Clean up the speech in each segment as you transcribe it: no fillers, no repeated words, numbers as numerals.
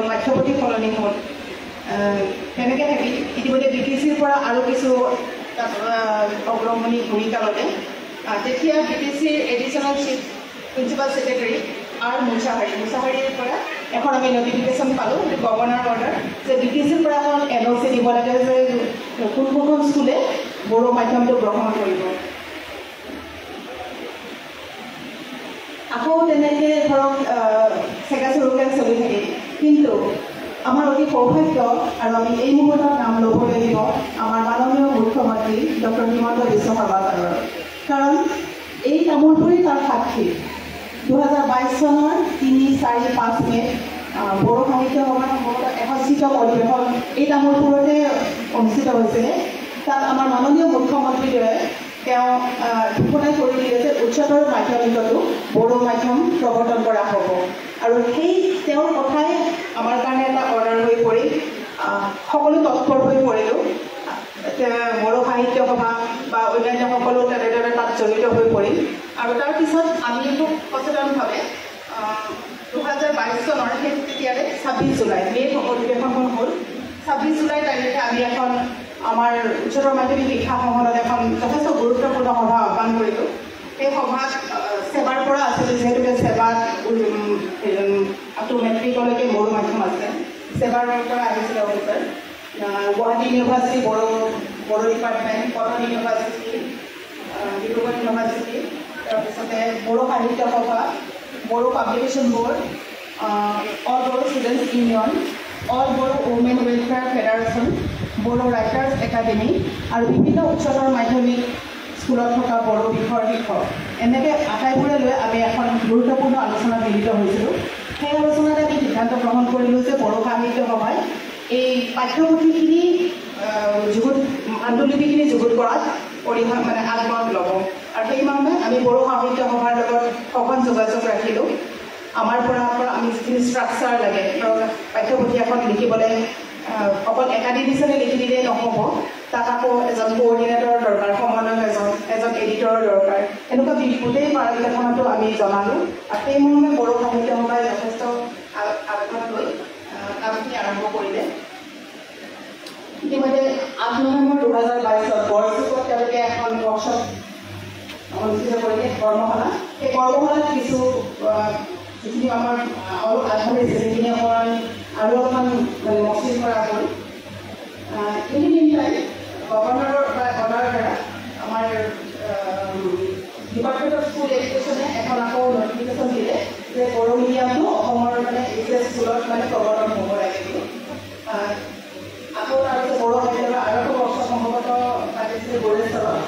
পাঠ্যপুথি সলনি হ'ল তেনেকৈ থাকি ইতিমধ্যে BTCৰ পৰা আৰু কিছু অগ্ৰগণি ভূমিকা ল'লে তেতিয়া BTCৰ এডিশ্যনেল চিফ প্ৰিন্সিপাল ছেক্ৰেটাৰী আৰু মুছাহাৰীৰ পৰা এখন আমি নটিফিকেশ্যন পালোঁ গভৰ্ণৰ অৰ্ডাৰ যে BTCৰ পৰা এখন NOC দিব লাগে যে কোনখন স্কুলে বড়ো মাধ্যমটো গ্ৰহণ কৰিব আকৌ তেনেকৈ ধৰক চেগা চৰুকৈ চলি থাকে কিন্তু আমাৰ অতি সৌভাগ্য আৰু আমি এই মুহূৰ্তত নাম ল'ব লাগিব আমাৰ মাননীয় মুখ্যমন্ত্ৰী ডক্টৰ হিমন্ত বিশ্ব শৰ্মা ছাৰৰ কাৰণ এই তামোলপুৰেই তাৰ সাক্ষী 2022 চনৰ 3, 4, 5 মে'ত বড়ো সাহিত্য সভাৰ সম্ভৱতঃ এসজ্জিত অধিৱেশন এই তামোলপুৰতে অনুষ্ঠিত হৈছিলে তাত আমাৰ মাননীয় মুখ্যমন্ত্ৰীদ্বয়ে তেওঁ ঘোষণা কৰি দিয়ে যে উচ্চতৰ মাধ্যমিকতো বড়ো মাধ্যম প্ৰৱৰ্তন কৰা হ'ব আৰু সেই তেওঁৰ কথাই আমাৰ কাৰণে এটা অৰ্ডাৰ হৈ পৰি সকলো তৎপৰ হৈ পৰিলোঁ বড়ো সাহিত্য সভা বা অন্যান্য সকলো তেনেদৰে তাত জড়িত হৈ পৰিল আৰু তাৰপিছত আমি খুব সচেতনভাৱে 2022 চনৰ সেই তেতিয়াৰে 26 জুলাই মে' অধিৱেশনখন হ'ল 26 জুলাই তাৰিখে আমি এখন আমাৰ উচ্চতৰ মাধ্যমিক শিক্ষা সংসদত এখন যথেষ্ট গুৰুত্বপূৰ্ণ সভা আহ্বান কৰিলোঁ সেই সভাত সেৱাৰ পৰা আছিলে যিহেতুকে সেৱাত মেট্ৰিকলৈকে বড়ো মাধ্যম আছে সেৱাৰ পৰা আহিছিলে officer Guwahati university Bodo department Cotton university Dibrugarh university তাৰপিছতে Bodo Sahitya Sabha Bodo publication board all Bodo students union all Bodo women welfare federation Bodo writers academy আৰু বিভিন্ন উচ্চতৰ মাধ্যমিক স্কুলত থকা বড়ো বিষয়ৰ শিক্ষক এনেকৈ আটাইবোৰে লৈ আমি এখন গুৰুত্বপূৰ্ণ আলোচনাত মিলিত হৈছিলোঁ সেই আলোচনাত আমি সিদ্ধান্ত গ্ৰহণ কৰিলোঁ যে বড়ো সাহিত্য সভাই এই পাঠ্যপুথিখিনি পাণ্ডুলিপিখিনি যুগুত কৰাত অৰিহণা আগভাগ ল'ব আৰু সেই মৰ্মে আমি বড়ো সাহিত্য সভাৰ লগত সঘন যোগাযোগ ৰাখিলোঁ আমাৰ পৰা আমি যিখিনি ষ্ট্ৰাকচাৰ লাগে পাঠ্যপুথি এখন লিখিবলৈ অকল একাডেমিজনে লিখি দিলেই নহ'ব তাত আকৌ এজন কোঅৰ্ডিনেটৰৰ দৰকাৰ সমন্বয়ক এজন এডিটৰৰ দৰকাৰ এনেকুৱা গোটেই পাৰালিকাখনতো আমি জনালোঁ আৰু সেই মৰ্মে বড়ো সাহিত্য সভাই যথেষ্ট আগভাগ লৈ কামখিনি আৰম্ভ কৰিলে ইতিমধ্যে 8 নৱেম্বৰ 2022 বৰচুকত তেওঁলোকে এখন ৱৰ্কশ্বপ অনুষ্ঠিত কৰিলে কৰ্মশালা সেই কৰ্মশালাত কিছু যিখিনি আমাৰ অলপ আগবাঢ়িছে সেইখিনি অকণমান আৰু অকণমান মসৃণ কৰা হ'ল ইন গভৰ্ণৰৰ অৰ্ডাৰৰ দ্বাৰা আমাৰ ডিপাৰ্টমেণ্ট অফ স্কুল এডুকেশ্যনে এখন আকৌ নটিফিকেশ্যন দিলে যে বড়ো মিডিয়ামটো অসমৰ HS স্কুলত প্ৰৱৰ্তন হ'ব লাগিব আকৌ তাৰপিছত বড়ো সাহিত্যৰ আৰু এখন ৱৰ্কশ্বপ সম্ভৱতঃ পাতিছিলে বড়োশ্বৰত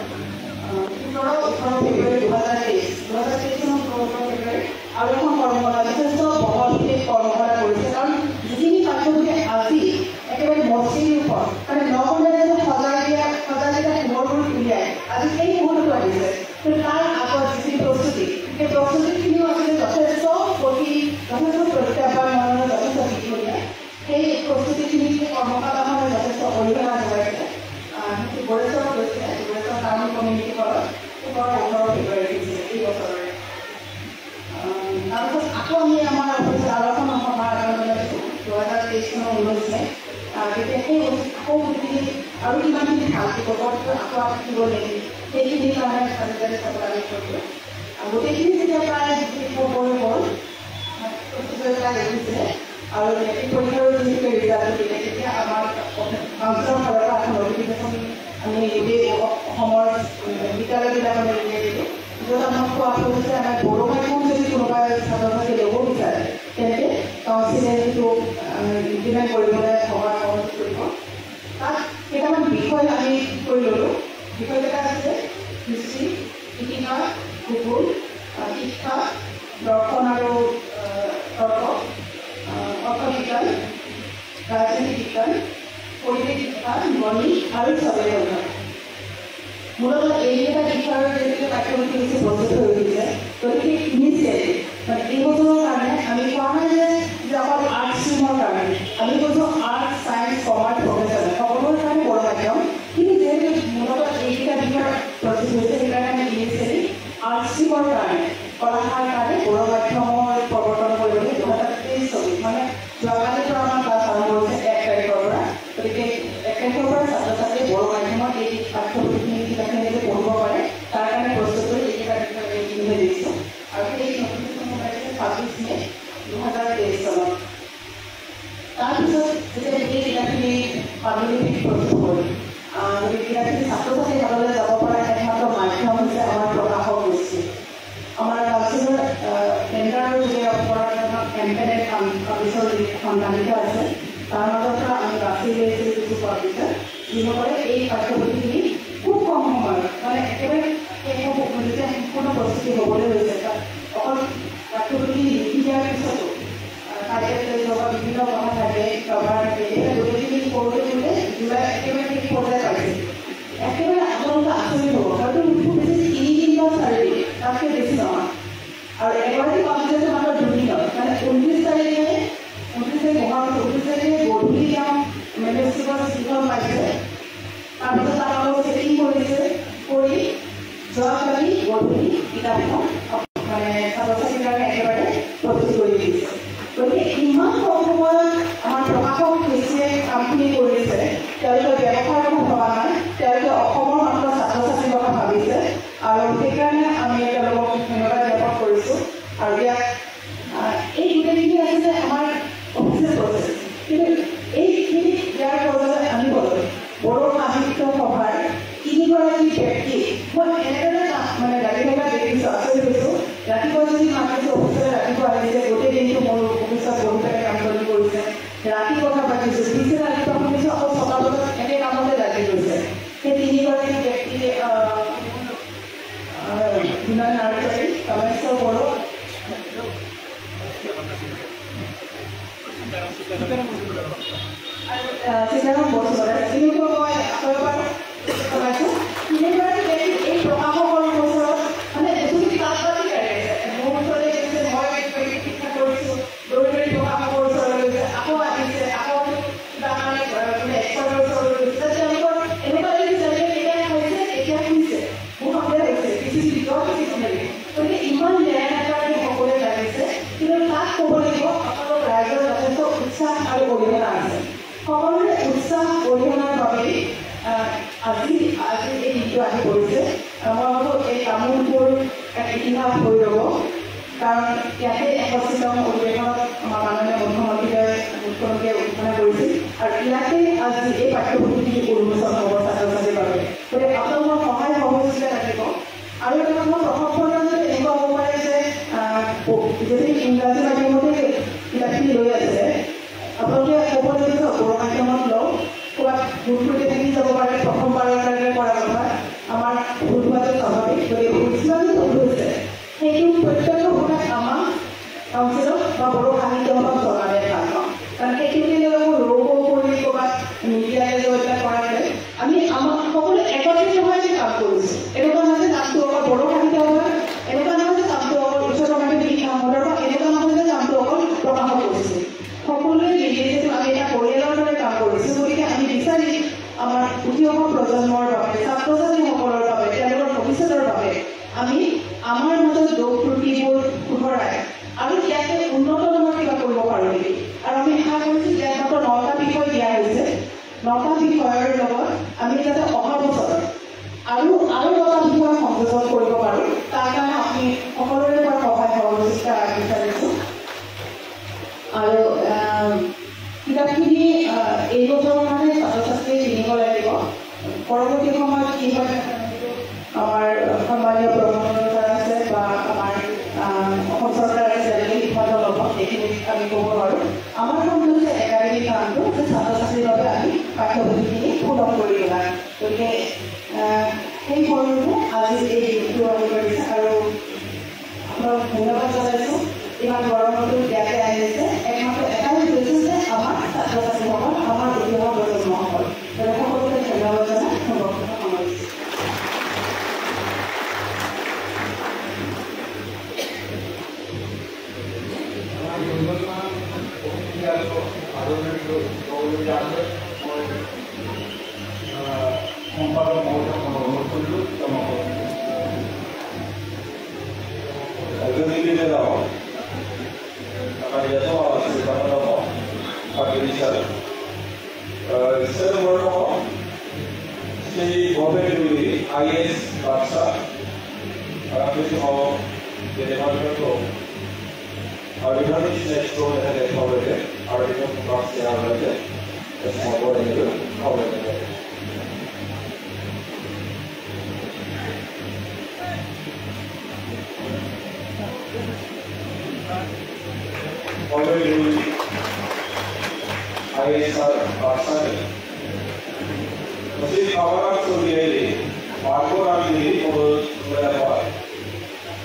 17-18 ফেব্ৰুৱাৰী 2023 চনৰ 17 ফেব্ৰুৱাৰী আৰু এখন কৰ্মশালা যথেষ্ট বহলভিত্তিক কৰ্মশালা কৰিছে কাৰণ যিখিনি পাঠ্যপুথি আজি একেবাৰে মসৃণ ৰূপত মানে নগলে সজাই দিয়া পোহৰবোৰ উলিয়াই আজি সেই মুহূৰ্তটো আহিছে কিন্তু তাৰ আগত যিখিনি প্ৰস্তুতি সেই প্ৰস্তুতিখিনিও আচলতে যথেষ্ট প্ৰত্যাহ্বান যথেষ্ট দীঘলীয়া সেই প্ৰস্তুতিখিনি কৰ্মশালাখনে যথেষ্ট অৰিহণা যোগাইছে বড়োশ্বৰত গৈছিলে বড়োশ্বৰৰ টাউন কমিউনিটি হলত 17-18 ফেব্ৰুৱাৰী এই বছৰৰে তাৰপিছত আকৌ আমি আমাৰ অফিচত আলোচনা সভা আয়োজন কৰিছোঁ 2023 চনৰ 19 মে তেতিয়া সেই আকৌ গোটেইখিনি আৰু কিমানখিনি ভাল বিপদটো আকৌ থাকিব লাগিব সেইখিনিৰ কাৰণে আজিকালি আমি কৰিলোঁ গোটেইখিনি যেতিয়া প্ৰায় হৈ গ'ল দেখিছিলে আৰু মেট্ৰিক পৰীক্ষাৰো যিহেতু ৰিজাল্ট দিলে তেতিয়া আমাৰ কাউন্সিলৰ ফালৰ পৰা এখন নটিফিকেশ্যন আমি গোটেই অসমৰ বিদ্যালয়বিলাকত উলিয়াই দিলোঁ য'ত আমাক কোৱা হৈছে আমাৰ বড়ো মাধ্যম যদি কোনোবাই ছাত্ৰ ছাত্ৰী ল'ব বিচাৰে তেন্তে কাউন্সিলে সেইটো ইমপ্লিমেণ্ট কৰিবলৈ সহায় সহযোগ কৰিব তাত কেইটামান বিষয় আমি কৰি ল'লোঁ বিষয়কেইটা আছে হিষ্ট্ৰী ইতিহাস ভূগোল শিক্ষা দৰ্শন আৰু তৰ্ক অৰ্থবিজ্ঞান ৰাজনীতি বিজ্ঞান পৰিৱেশ বিজ্ঞান গণিত আৰু চৰকাৰী অধ্যয়ন মূলতঃ এইকেইটা বিষয়ৰ যেনেকৈ পাঠ্যপুথি বেছি প্ৰস্তুত হৈ উঠিছে গতিকে ইনিচিয়েলি মানে এই বছৰৰ কাৰণে আমি কোৱা নাই যে অকল আৰ্টছ ষ্ট্ৰীমৰ কাৰণে আমি কৈছোঁ আৰ্টছ ছায়েন্স কমাৰ্চ প্ৰফেচনেল সকলোৰে কাৰণে বড়ো মাধ্যম কিন্তু যিহেতু মূলতঃ এইকেইটা বিষয়ৰ প্ৰস্তুত হৈছে সেইকাৰণে আমি ইনিচিয়েলি আৰ্টছ ষ্ট্ৰীমৰ কাৰণে কলা শাখাৰ কাৰণে বড়ো মাধ্যমৰ প্ৰৱৰ্তন কৰিবলৈ 2023 চনত মানে যোৱাকালি কালিৰ পৰা আমাৰ ক্লাছ আৰম্ভ হৈছে 1 তাৰিখৰ পৰা। গতিকে 1 তাৰিখৰ পৰা ছাত্ৰ ছাত্ৰীয়ে বড়ো মাধ্যমত এই পাঠ্যপুথিখিনি কিতাপখিনি যে পঢ়িব পাৰে তাৰ কাৰণে প্ৰস্তুত কৰি এইকেইটা কিনিবলৈ দিছোঁ। আৰু সেই নটিফিকেশ্যনখন আহিছে 26 মে 2023 চনত। তাৰপিছত যেতিয়া এই কিতাপখিনি পাণ্ডুলিপি প্ৰস্তুত কৰি কিতাপখিনি ছাত্ৰ ছাত্ৰীৰ হাতলৈ যাব পৰা একমাত্ৰ মাধ্যম হৈছে আমাৰ প্ৰকাশক গোষ্ঠী। আমাৰ কাউন্সিলৰ টেণ্ডাৰৰ যোগে কেম্পেইন পাব্লিছৰ সন্ধানিত আছে। তাৰ মাজৰ পৰা আমি বাছি লৈছোঁ কিছু পাব্লিছাৰ যিসকলে এই পাঠ্যপুথিখিনি খুব কম সময়ত মানে একেবাৰে যেতিয়া সম্পূৰ্ণ প্ৰস্তুতি হ'বলৈ হৈছে তাত অকল পাঠ্যপুথি লিখি দিয়াৰ পিছতো বা বিভিন্ন কথা থাকে কভাৰ থাকে গোটেইখিনি কৰোঁতে বোলে জুলাই একেবাৰে ঠিক পৰ্যায় পাইছে। একেবাৰে আপোনালোকে আচৰিত হ'ব কাৰণ খুব বেছি 3 দিন বা 4 দিন তাতকৈ বেছি নহয়। আৰু এগৰাকী পাব্লিছাৰে মাত্ৰ 2 দিনত মানে 29 তাৰিখে গধূলি তেওঁ মেনেজমেণ্টৰ চিঠিখন পাইছে। তাৰপিছত তাৰ লগত চেকিং কৰিছে কৰি যোৱাকালি গধূলি কিতাপখন মানে ছাত্ৰ ছাত্ৰীৰ কাৰণে একেবাৰে প্ৰস্তুত কৰি দিছে। গতিকে ইমান কম সময়ত আমাৰ প্ৰকাশক গোষ্ঠীয়ে কামখিনি কৰিছে। তেওঁলোকে ব্যৱসায়ৰ কথা ভবা নাই, তেওঁলোকে অসমৰ মাত্ৰ ছাত্ৰ ছাত্ৰীৰ কথা ভাবিছে আৰু সেইকাৰণে আমি তেওঁলোকক ধন্যবাদ জ্ঞাপন কৰিছোঁ। আৰু ইয়াত এই গোটেইখিনি আছে যে আমাৰ অফিচিয়েল প্ৰচেছ, কিন্তু এইখিনি ইয়াৰ পৰ্যায়লৈ আনিবলৈ বড়ো সাহিত্য সভাৰ 3গৰাকী ব্যক্তি মই এনেদৰে মানে লাগি থকা দেখিছোঁ, আচৰিত হৈছোঁ। ৰাতিপুৱা যদি মাতিছোঁ অফিচলৈ ৰাতিপুৱা আহিছে, গোটেই দিনটো মোৰ অফিচত বহি পেলাই কাম কৰি কৰিছে। ৰাতি কথা পাতিছোঁ, পিছদিনা ৰাতিপুৱা শুনিছোঁ আকৌ 6টা বজাত এনে কামতে লাগি গৈছে। সেই 3গৰাকী ব্যক্তি বিনয় নাৰ্জাৰী, কামেশ্বৰ বড়ো, সীতাৰাম বৰচুমৰে এনেকুৱা মই আকৌ এবাৰ জনাইছোঁ। 3গৰাকী ব্যক্তি এই প্ৰকাশকৰ ওচৰত মানে এজনী ক্লাছ পাতি মোৰ ওচৰলৈ গৈছে, মই শিক্ষা কৰিছোঁ, দৌৰি দৌৰি প্ৰকাশকৰ ওচৰলৈ গৈছে, আকৌ আহিছে, আকৌ কিবা মানে এক্সপাৰ্টৰ ওচৰলৈ গৈছে। তেওঁলোকৰ এনেকুৱা লাগিছে যে এতিয়া হৈছে এতিয়া শুনিছে, মোৰ সন্দেহ হৈছে কিছু ভিতৰত কিছু লাগে। গতিকে ইমান নেৰানেপেৰাকৈ সকলোৱে লাগিছে, কিন্তু তাক ক'ব লাগিব আপোনালোক ৰাইজৰ যথেষ্ট উৎসাহ আৰু অৰিহণা আছে। সকলোৰে উৎসাহ অৰিহণাৰ বাবেই আজি এই দিনটো আহি পৰিছে। মই ভাবোঁ এই তামোলপুৰ এক ইতিহাস হৈ ৰ'ব, কাৰণ ইয়াতে একত্ৰিতম অধিৱেশনত আমাৰ মাননীয় মুখ্যমন্ত্ৰীয়ে উদ্বোধন কৰিছিল আৰু ইয়াতে আজি এই পাঠ্যপুথিখিনি উন্মোচন হ'ব ছাত্ৰ ছাত্ৰীৰ বাবে। গতিকে আপোনালোকৰ সহায় সহযোগিতা লাগিব। আৰু এটা কথা প্ৰথমতে এনেকুৱা হ'ব পাৰে যে যদি ইংৰাজী মাধ্যমতে কিতাপখিনি লৈ আছে আপোনালোকে ক'ব লাগিব বড়ো মাধ্যমত লওঁ, ক'ৰবাত ভুল ত্ৰুটি থাকি যাব পাৰে, প্ৰথমবাৰৰ কাৰণে কৰা কথা আমাৰ ভুল হোৱাটো স্বাভাৱিক। গতিকে যিমানটো ভুল হৈছে সেইটো প্ৰত্যক্ষ কথাত আমাক কাউন্সিলক বা বড়ো সাহিত্য সভাক জনালে ভাল পাওঁ। কাৰণ সেইটোকে লৈ আকৌ ৰৌ কৰি ক'ৰবাত মিডিয়ালৈ লৈ পেলাই কৰাতকৈ আমি আমাক সকলোৱে একত্ৰিত হৈ কাম কৰিছোঁ। এনেকুৱা নহয় যে কামটো অকল বড়ো সাহিত্য সভা, এনেকুৱা নহয় যে কামটো অকল উচ্চতৰ মাধ্যমিক শিক্ষা মণ্ডলৰ, বা এনেকুৱা নহয় যে কামটো অকল প্ৰকাশক কৰিছোঁ। সকলোৱে মিলি যিহেতু আমি এটা পৰিয়ালৰ দৰে কাম কৰিছোঁ, গতিকে আমি বিচাৰি আমাৰ উঠি অহা প্ৰজন্মৰ বাবে, ছাত্ৰ ছাত্ৰীসকলৰ বাবে, তেওঁলোকৰ ভৱিষ্যতৰ বাবে আমি আমাৰ মাজত দোষ ত্ৰুটিবোৰ শুধৰাই আৰু ইয়াতে উন্নত ধৰণৰ কিবা কৰিব পাৰোঁ নেকি। আৰু আমি আশা কৰিছোঁ যে মাত্ৰ 9টা বিষয় দিয়া হৈছে, 9টা বিষয়ৰ লগত আমি যাতে অহা বছৰ আৰু 9টা বিষয় সংযোজন কৰিব পাৰোঁ, তাৰ কাৰণে আমি সকলোৰে পৰা সহায় সহযোগিতা বিচাৰিছোঁ। আৰু কিতাপখিনি এই বছৰৰ কাৰণে ছাত্ৰ ছাত্ৰীয়ে কিনিব লাগিব। পৰৱৰ্তী সময়ত কি হয় আমাৰ সন্মানীয় প্ৰধানমন্ত্ৰী আছে বা আমাৰ অসম চৰকাৰ আছে, যেনেকৈ সিদ্ধান্ত ল'ব সেইখিনি আমি ক'ব পাৰোঁ। আমাৰ কাম হৈছে একাডেমিক কামটো যে ছাত্ৰ ছাত্ৰীৰ বাবে আমি পাঠ্যপুথিখিনি সুলভ কৰি তোলা। গতিকে সেই ধৰণে আজি এই দিনটো আমি কৰিছে আৰু আপোনাক ধন্যবাদ জনাইছোঁ। ইমান গৰমতো ইয়াতে আহিছে, একমাত্ৰ এটাই উদ্দেশ্য যে আমাৰ ছাত্ৰ ছাত্ৰীসকল, আমাৰ উঠি অহা প্ৰজন্মসকল। সকলোকে ধন্যবাদ জনাই সংৰক্ষণ সামৰিছোঁ। সম্পাদক মহোদয়ক অনুৰোধ কৰিলোঁ Administrator. Server Sri Government IS Baksa, Office of the Department of Artificial Natural and Ecology, Artificial Baksa, the small body already ISR Baksa. Masih kawan sendiri, makro kami perlu berapa?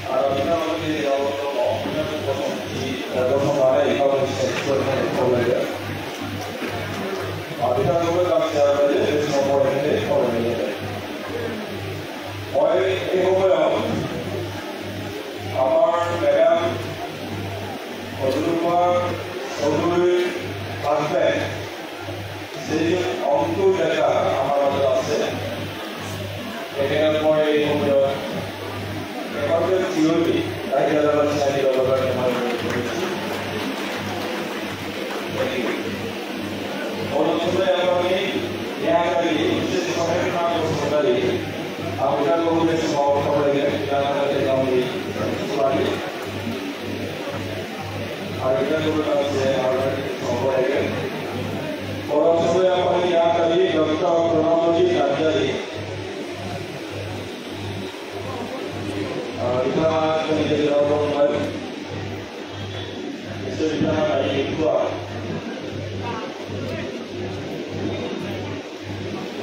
Ada kita mungkin di dalam rumah, kita kosong di dalam rumah ini kalau sektor ini kalau ada. Kita juga tak siapa jadi semua orang ini kalau ada. Oleh itu boleh, amar mereka Oduruma, Oduri, Anpe, সেই অংক দেখা আমার মধ্যে আছে এখানে মই একাউন্টের theory তাই যারা শ্রেণী ব্যবহার অনেক আমি ইয়াকারি বিশেষ করে না করতে আমরা কোন সময় করে জানাতে আমি পারি আর এটা করে আছে আর সম্পর্কে orang semua yang paling yang tadi Dr. Kronologi Kajari kita akan menjadi orang baru bisa kita lagi keluar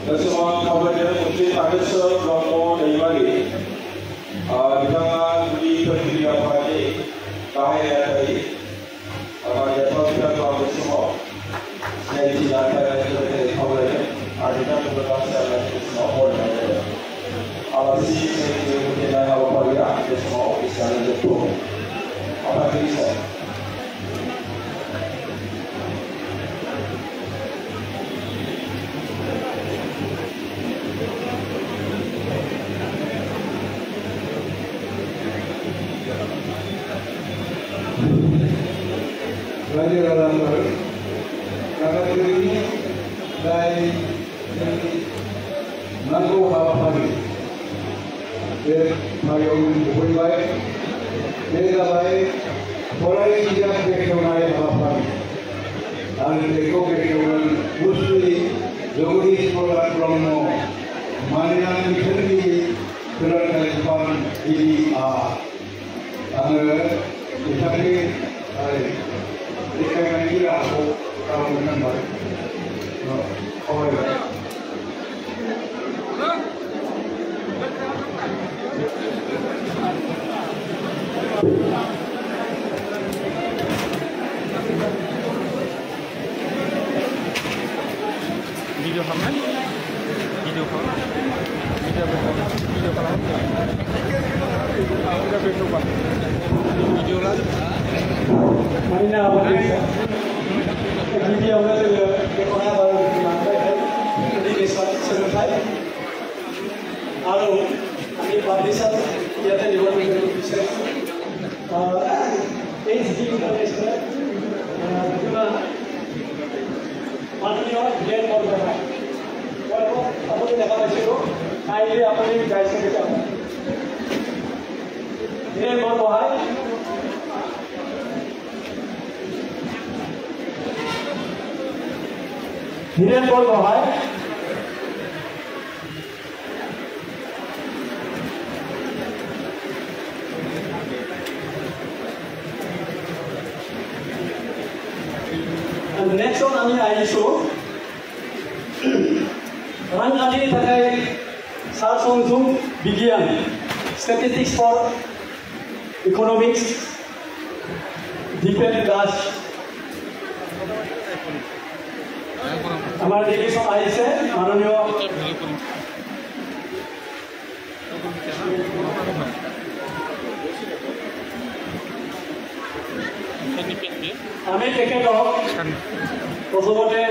dan semua kabar dia mungkin ada seberapa dari lagi kita beri berdiri apa ini bahaya tadi dia tahu kita kabar semua saya tidak akan menjadi kawan ada beberapa sahabat semua orang ada. Alasi saya mungkin awak pergi ada semua bisa itu apa bisa. Belajar dalam karena ini dari nanggo hal-hal dari hari ini baik, beda baik, pola tidak berkenalan hal-hal, dan mereka berkenalan muslim, jauhi sekolah promo, mana yang diberi kerana Tuhan ini anda kita ini aku kamu nampak, oh ya. Video kamera, video kamera, video kamera, video lagi. Mana apa ni? Video আমরা দেখা বারো এই resort centre আর আমি publisher ইয়াতে নিবন্ধন করতে বিচাৰিছো এই যিটো আছে কিবা মাননীয় ভিলেন বৰগোহাঁই আপুনি দেখা পাইছিল কাইলৈ আপুনি গাইছে কেতিয়া villain Borgohain Hiren Borgohaï and the next one আমি আহিছো ৰাংকাটি থাকে সাৰসংযোগ বিজ্ঞান statistics for economics Dipen Das हमारे देश में आई से माननीय আমি তেখেতক প্ৰথমতে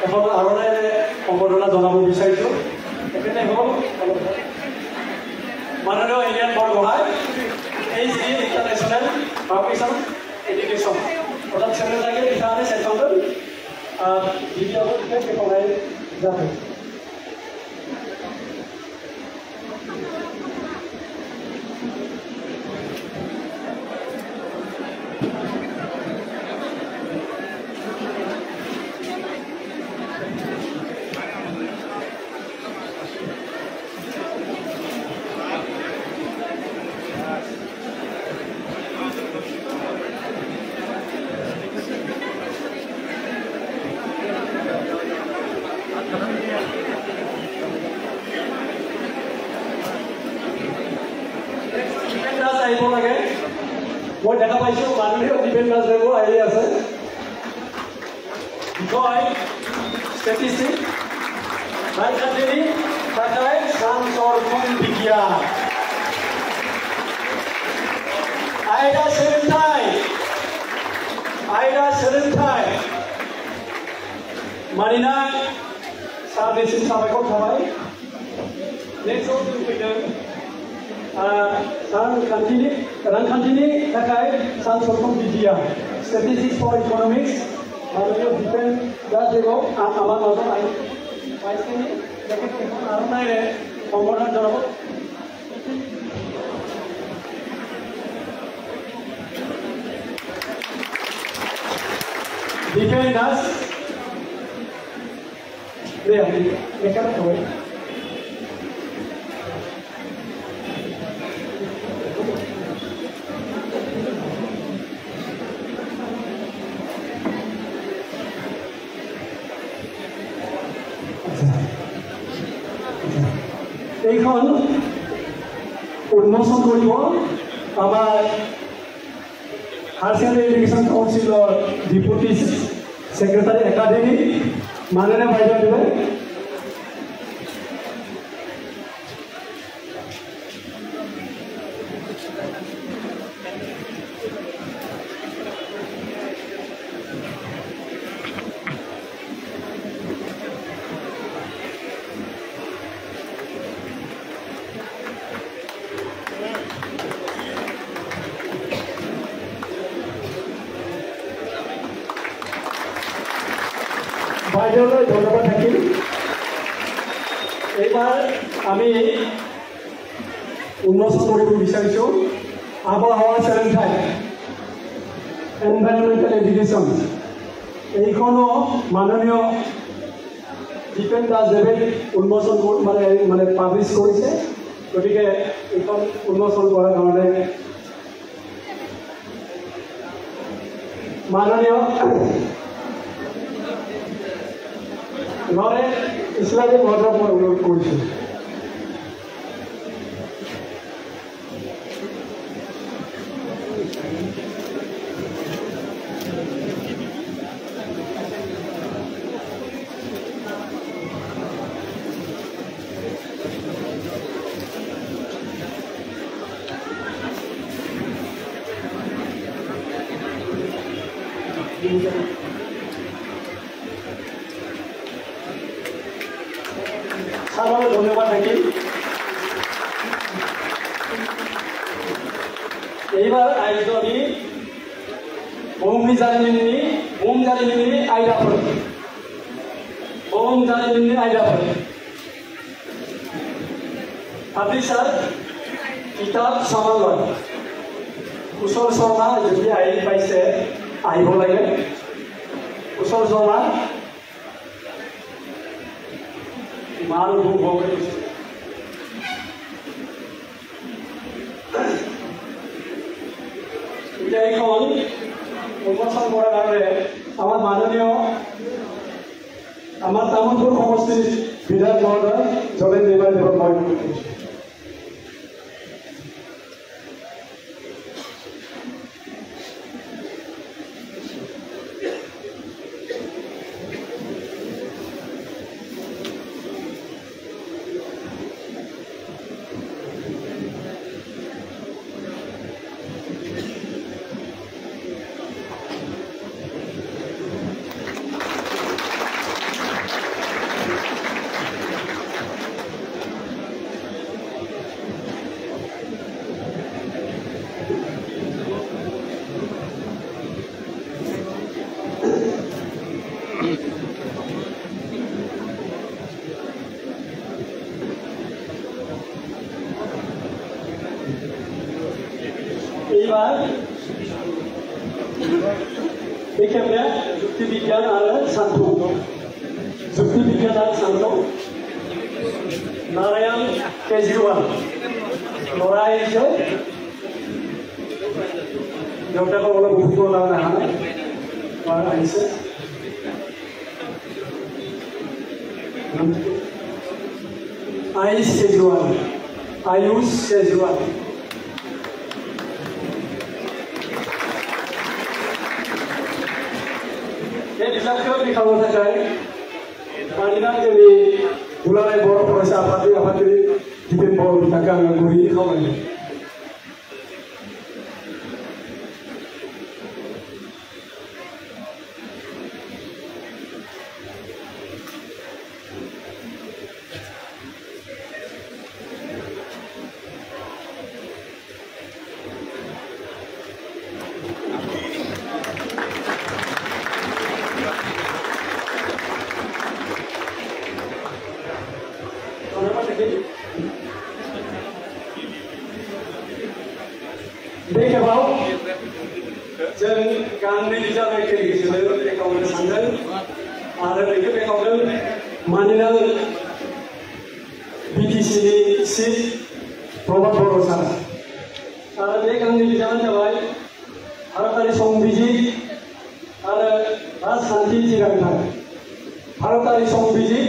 এখন আৰণেৰে সম্বৰ্ধনা জনাব বিচাৰিছোঁ তেখেতে হ'ল মাননীয় Hiren Borgohain HG international publication education অৰ্থাৎ চেনেল থাকে লিখা আছে চেকশ্যনটো गिबियावनो बिथां बेखेवनाय जाबाय। মই দেখা পাইছোঁ মানুহেও ডিফেন্স লাগিব আহি আছে বিষয় ষ্টেটিষ্টিক ৰাজনীতি থাকাই সংৰক্ষণ বিজ্ঞান আইডা सोलोंथाइ मानोना साबेसे साबायखर थाबाय नेक्स्टआव जों फैदों रांखान्थिनि थाखाय सानसरखम बिगियान स्टेटिस्टिक्स फर इकोनॉमिक्स माननीय भूपेन दास देवक आमार মাজত পাইছেনি তেখেতসকল আৰম্ভণিৰে সম্বোধন জনাব ভূপেন দাস দেখাতে হবে এইখন উন্মোচন কৰিব আমাৰ হায়াৰ সেকেন্ডাৰি এডুকেশন কাউন্সিলৰ ডেপুটি সেক্ৰেটাৰি একাডেমি মাননীয় বাইদেউ বাইদেউলৈ ধন্যবাদ থাকিল এইবাৰ আমি উন্মোচন কৰিব বিচাৰিছোঁ আবহাওয়া সোলোংথাই এনভাইৰনমেন্টাল এডুকেশন এইখনো মাননীয় ভূপেন দাস দেৱে উন্মোচন মানে পাব্লিছ কৰিছে গতিকে এইখন উন্মোচন কৰাৰ কাৰণে মাননীয় নৰে ইসলামী মহোদয় মই অনুৰোধ কৰিছোঁ ধন্যবাদ থাকিল এইবাৰ আহিছোঁ আমি বুম জালিনী আইদাফল পাব্লিছাৰ কিতাপ চামালয় কুশল শৰ্মা যদি আহি পাইছে আহিব লাগে কুশল শৰ্মা মাল ভোগ হৈ গৈছে এতিয়া এইখন উন্মোচন কৰাৰ কাৰণে আমাৰ মাননীয় আমাৰ তামোলপুৰ সমষ্টিৰ বিধায়ক মহোদয় জলেন দেৱাই দেৱক মই অনুৰোধ কৰিছোঁ এইবার बेखेवनाया जुक्ति विज्ञान आरो सानथौ जुक्ति विज्ञान आरो सानथौ नारायण केजरीवाल लरायजों देवताखौ उनाव बुहुमखौ लानो हानाय बार आइसे आयुष केजरीवाल बिजाबखौ बेखेवनो थाखाय मानोना जोंनि दुलाराय बर' फरायसा आफादगिरि दिपेन बर' बिथांखौ आङो गुरैयै खावलायो बे खेबाव जों गांनै बिजाब गेजेरजों बेखेवनो सानदों आरो बेखौ बेखेवदों मानोना बिटिसिनि चिफ प्रभात बर' सार आरो बे गांनै बिजाबानो जाबाय भारतारि संबिजिर आरो राजखान्थि थिरांथा भारतारि संबिजिर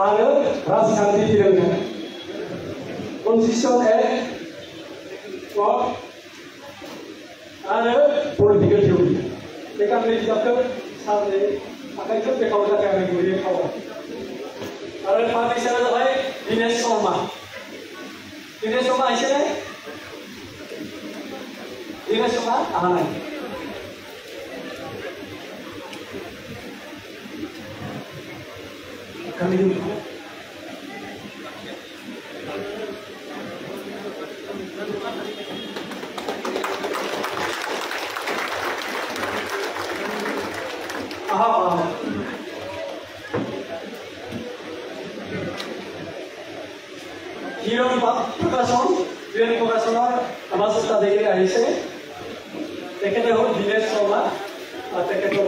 आरो राजखान्थि थिरांथा कन्स्टिट्यूशन एक्ट आरो पलिटिकल थिउरि बे गांनै बिजाबखौ सारनि आखाइजों बेखेवनो थाखाय आं गुरैयै खावलायो आरो पाब्लिशारा जाबाय दिनेश शर्मा एसे दिनेश शर्मा आहानाय Hiram Prakason আমাৰ চেষ্টা দেখি আহিছে তেখেতে হ'ল দিনেশ শৰ্মা আৰু তেখেতৰ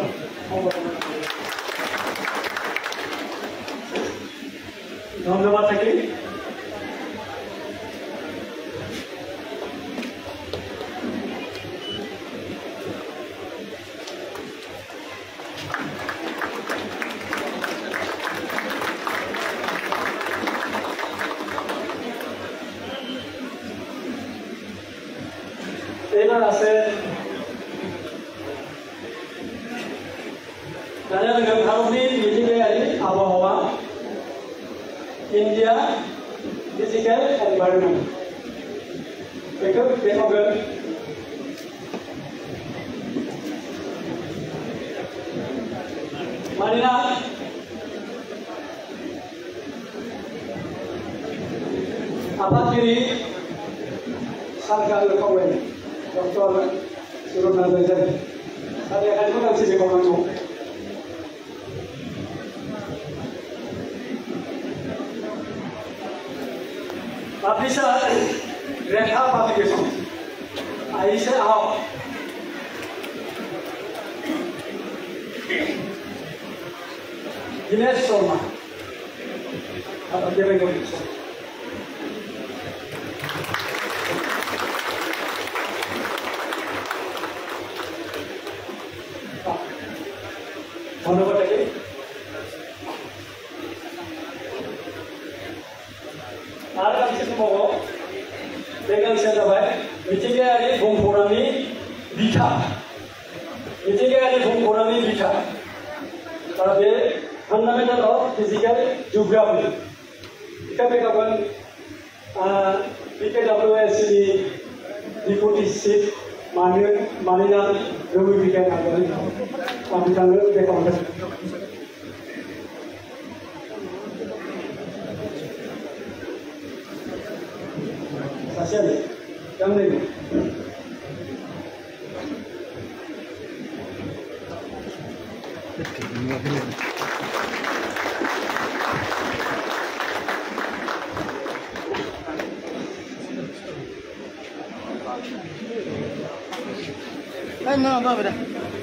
ধন্যবাদ থাকিল এইবাৰ আছে भारतनि मिथिंगायारि आबहावा इन्डिया फिजिकेल एनभाइरनमेन्ट बेखौ बेखेवगोन मानोना आफादगिरि सारखौ खावलायो डक्टर सुरनाथ नार्जारि सारनि आखाइखौ गांसे बेखेवनांगौ Publisher Rekha Publication. Aisha Ao. Dinesh Sharma. Apa dia yang bisa? Mana lagi? Ada di sini mau, dengan saya dapat mitigasi bungkuran bika, mitigasi bungkuran bika, tapi fundamental of physical geography. Kita bekapan BKWS ini deputy chief Manina Ravi Bika Nagari, kami tanggal bekapan. Hasil, yang ini. No, no, no,